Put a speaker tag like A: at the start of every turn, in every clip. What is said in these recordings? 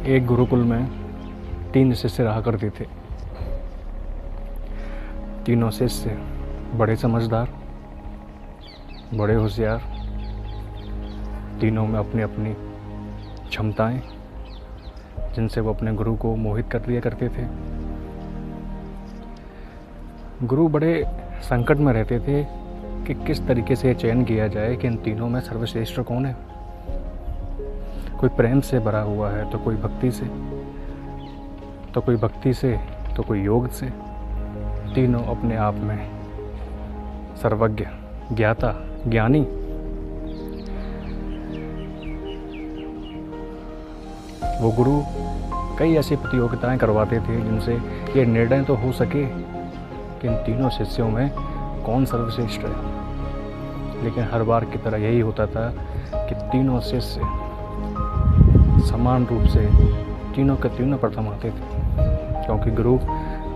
A: एक गुरुकुल में 3 शिष्य रहा करते थे। तीनों शिष्य बड़े समझदार, बड़े होशियार, तीनों में अपनी अपनी क्षमताएं जिनसे वो अपने गुरु को मोहित कर लिया करते थे। गुरु बड़े संकट में रहते थे कि किस तरीके से चयन किया जाए कि इन तीनों में सर्वश्रेष्ठ कौन है। कोई प्रेम से भरा हुआ है तो कोई भक्ति से, तो कोई भक्ति से तो कोई योग से। तीनों अपने आप में सर्वज्ञ, ज्ञाता, ज्ञानी। वो गुरु कई ऐसी प्रतियोगिताएं करवाते थे जिनसे ये निर्णय तो हो सके कि इन तीनों शिष्यों में कौन सर्वश्रेष्ठ है। लेकिन हर बार की तरह यही होता था कि तीनों शिष्य समान रूप से तीनों के तीनों प्रथम आते थे, क्योंकि गुरु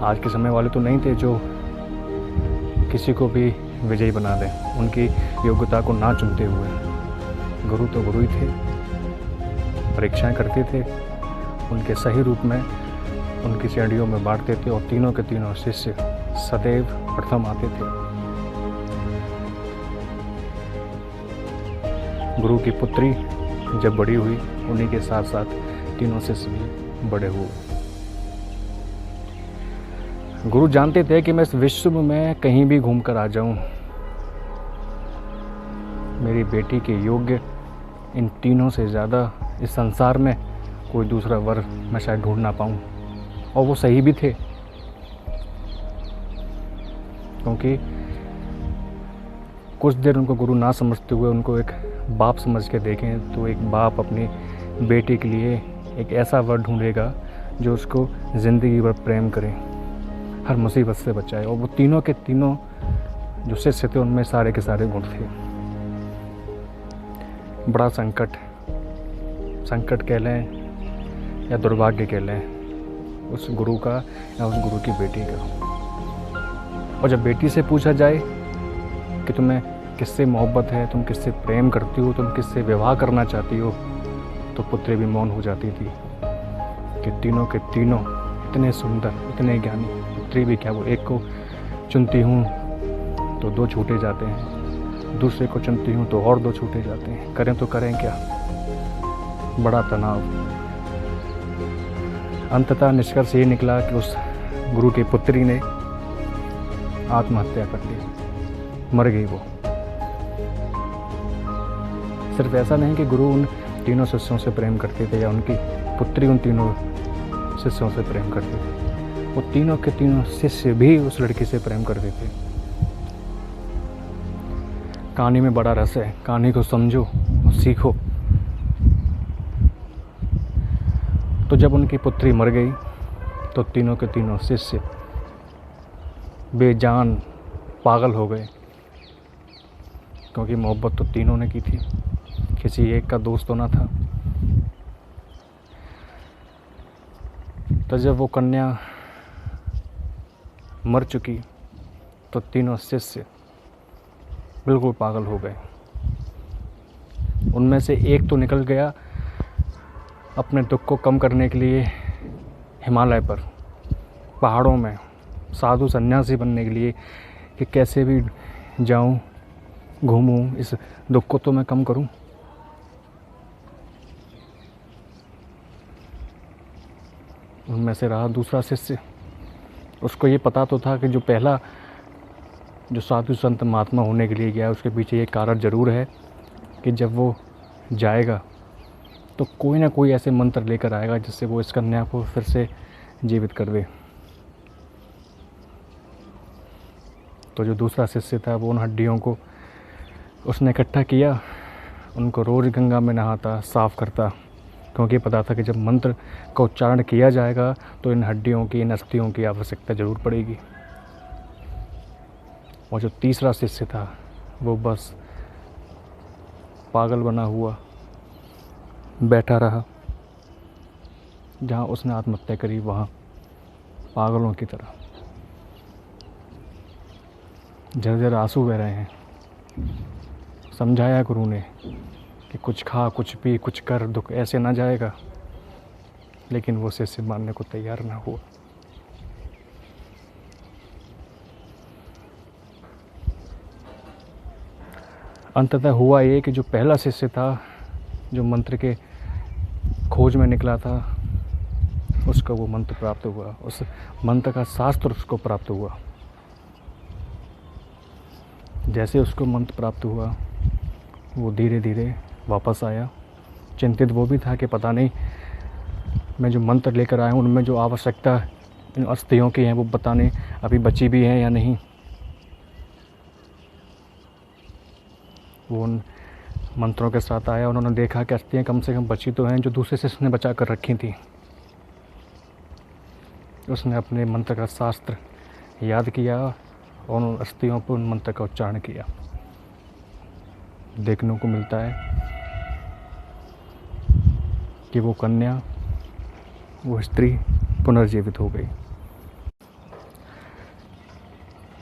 A: आज के समय वाले तो नहीं थे जो किसी को भी विजयी बना दें उनकी योग्यता को ना चुनते हुए। गुरु तो गुरु ही थे, परीक्षाएं करते थे, उनके सही रूप में उनकी श्रेणियों में बांटते थे और तीनों के तीनों शिष्य सदैव प्रथम आते थे। गुरु की पुत्री जब बड़ी हुई, उन्हीं के साथ साथ तीनों शिष्य भी बड़े हुए। गुरु जानते थे कि मैं इस विश्व में कहीं भी घूमकर आ जाऊं, मेरी बेटी के योग्य इन तीनों से ज़्यादा इस संसार में कोई दूसरा वर मैं शायद ढूंढ ना पाऊं। और वो सही भी थे, क्योंकि कुछ देर उनको गुरु ना समझते हुए उनको एक बाप समझ के देखें तो एक बाप अपनी बेटी के लिए एक ऐसा वर ढूंढेगा जो उसको ज़िंदगी भर प्रेम करे, हर मुसीबत से बचाए। और वो तीनों के तीनों जो शिष्य थे उनमें सारे के सारे गुण थे। बड़ा संकट कह लें या दुर्भाग्य कह लें उस गुरु का या उस गुरु की बेटी का। और जब बेटी से पूछा जाए कि तुम्हें किससे मोहब्बत है, तुम किससे प्रेम करती हो, तुम किससे विवाह करना चाहती हो, तो पुत्री भी मौन हो जाती थी कि तीनों के तीनों इतने सुंदर, इतने ज्ञानी। पुत्री भी क्या, वो एक को चुनती हूँ तो 2 छूटे जाते हैं, दूसरे को चुनती हूँ तो और 2 छूटे जाते हैं। करें तो करें क्या। बड़ा तनाव। अंततः निष्कर्ष ये निकला कि उस गुरु की पुत्री ने आत्महत्या कर ली, मर गई वो। सिर्फ ऐसा नहीं कि गुरु उन तीनों शिष्यों से प्रेम करते थे या उनकी पुत्री उन तीनों शिष्यों से प्रेम करते थे, वो तीनों के तीनों शिष्य भी उस लड़की से प्रेम करते थे। कहानी में बड़ा रस है, कहानी को समझो और सीखो। तो जब उनकी पुत्री मर गई तो तीनों के तीनों शिष्य बेजान पागल हो गए, क्योंकि मोहब्बत तो तीनों ने की थी, किसी एक का दोस्त तो ना था। तो जब वो कन्या मर चुकी तो तीनों शिष्य बिल्कुल पागल हो गए। उनमें से एक तो निकल गया अपने दुख को कम करने के लिए हिमालय पर, पहाड़ों में साधु सन्यासी बनने के लिए कि कैसे भी जाऊं, घूमूं, इस दुख को तो मैं कम करूं। उनमें से रहा दूसरा शिष्य। उसको ये पता तो था कि जो पहला जो साधु संत महात्मा होने के लिए गया, उसके पीछे ये कारण ज़रूर है कि जब वो जाएगा तो कोई ना कोई ऐसे मंत्र लेकर आएगा जिससे वो इस कन्या को फिर से जीवित कर दे। तो जो दूसरा शिष्य था वो उन हड्डियों को उसने इकट्ठा किया, उनको रोज़ गंगा में नहाता, साफ़ करता, क्योंकि पता था कि जब मंत्र का उच्चारण किया जाएगा तो इन हड्डियों की, इन अस्थियों की आवश्यकता ज़रूर पड़ेगी। और जो तीसरा शिष्य था वो बस पागल बना हुआ बैठा रहा। जहाँ उसने आत्महत्या करी वहाँ पागलों की तरह झरझर आंसू बह रहे हैं। समझाया गुरु ने कि कुछ खा, कुछ पी, कुछ कर, दुख ऐसे ना जाएगा। लेकिन वो शिष्य मानने को तैयार ना हुआ। अंततः हुआ ये कि जो पहला शिष्य था, जो मंत्र के खोज में निकला था, उसको वो मंत्र प्राप्त हुआ, उस मंत्र का शास्त्र उसको प्राप्त हुआ। जैसे उसको मंत्र प्राप्त हुआ, वो धीरे धीरे वापस आया। चिंतित वो भी था कि पता नहीं मैं जो मंत्र लेकर आया हूँ उनमें जो आवश्यकता इन अस्थियों की हैं वो पता नहीं अभी बची भी हैं या नहीं। वो उन मंत्रों के साथ आया, उन्होंने देखा कि अस्थियाँ कम से कम बची तो हैं जो दूसरे शिष्य ने बचा कर रखी थी। उसने अपने मंत्र का शास्त्र याद किया और उन अस्थियों पर उन मंत्र का उच्चारण किया। देखने को मिलता है कि वो कन्या, वो स्त्री पुनर्जीवित हो गई।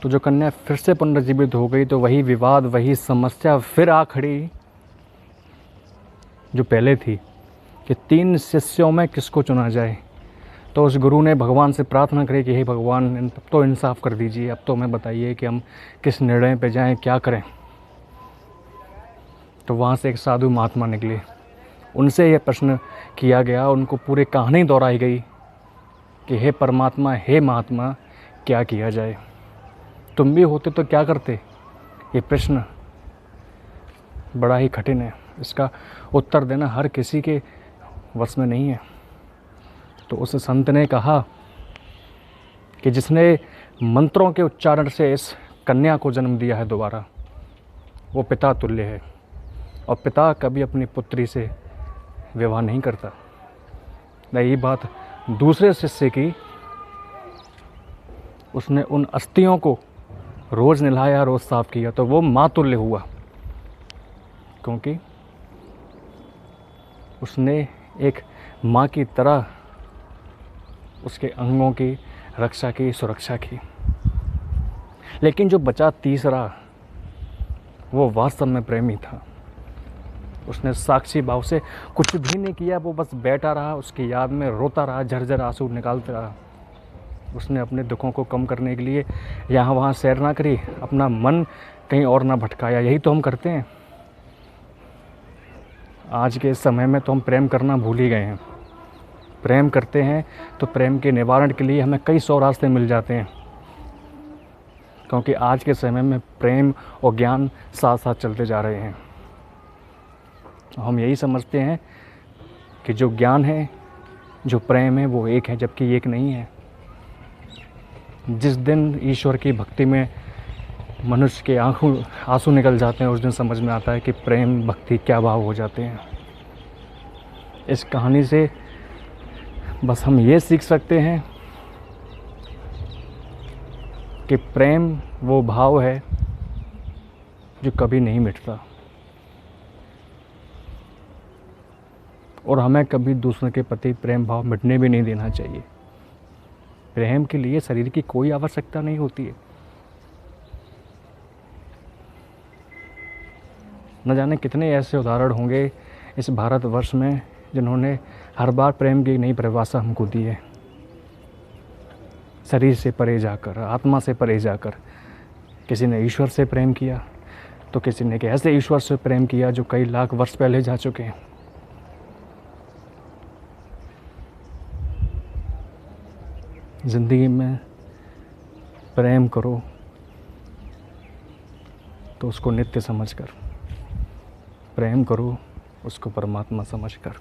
A: तो जो कन्या फिर से पुनर्जीवित हो गई तो वही विवाद, वही समस्या फिर आ खड़ी जो पहले थी कि 3 शिष्यों में किसको चुना जाए। तो उस गुरु ने भगवान से प्रार्थना करी कि हे भगवान, अब तो इंसाफ कर दीजिए, अब तो हमें बताइए कि हम किस निर्णय पे जाएं, क्या करें। तो वहाँ से एक साधु महात्मा निकले, उनसे यह प्रश्न किया गया, उनको पूरी कहानी दोहराई गई कि हे परमात्मा, हे महात्मा, क्या किया जाए, तुम भी होते तो क्या करते। ये प्रश्न बड़ा ही कठिन है, इसका उत्तर देना हर किसी के वश में नहीं है। तो उस संत ने कहा कि जिसने मंत्रों के उच्चारण से इस कन्या को जन्म दिया है दोबारा, वो पिता तुल्य है, और पिता कभी अपनी पुत्री से विवाह नहीं करता। यही बात दूसरे शिष्य की, उसने उन अस्थियों को रोज़ नहलाया, रोज़ साफ किया, तो वो माँ तुल्य हुआ, क्योंकि उसने एक माँ की तरह उसके अंगों की रक्षा की, सुरक्षा की। लेकिन जो बचा तीसरा, वो वास्तव में प्रेमी था। उसने साक्षी भाव से कुछ भी नहीं किया, वो बस बैठा रहा, उसकी याद में रोता रहा, झरझर आंसू निकालता रहा। उसने अपने दुखों को कम करने के लिए यहाँ वहाँ सैर ना करी, अपना मन कहीं और ना भटकाया। यही तो हम करते हैं। आज के समय में तो हम प्रेम करना भूल ही गए हैं। प्रेम करते हैं तो प्रेम के निवारण के लिए हमें कई 100 रास्ते मिल जाते हैं, क्योंकि आज के समय में प्रेम और ज्ञान साथ साथ चलते जा रहे हैं। हम यही समझते हैं कि जो ज्ञान है, जो प्रेम है, वो एक है, जबकि एक नहीं है। जिस दिन ईश्वर की भक्ति में मनुष्य के आंसू निकल जाते हैं, उस दिन समझ में आता है कि प्रेम भक्ति क्या भाव हो जाते हैं। इस कहानी से बस हम ये सीख सकते हैं कि प्रेम वो भाव है जो कभी नहीं मिटता, और हमें कभी दूसरे के प्रति प्रेम भाव मिटने भी नहीं देना चाहिए। प्रेम के लिए शरीर की कोई आवश्यकता नहीं होती है। न जाने कितने ऐसे उदाहरण होंगे इस भारतवर्ष में जिन्होंने हर बार प्रेम की नई परिभाषा हमको दी है। शरीर से परे जाकर, आत्मा से परे जाकर, किसी ने ईश्वर से प्रेम किया, तो किसी ने ऐसे ईश्वर से प्रेम किया जो कई लाख वर्ष पहले जा चुके हैं। ज़िंदगी में प्रेम करो तो उसको नित्य समझकर, प्रेम करो उसको परमात्मा समझकर।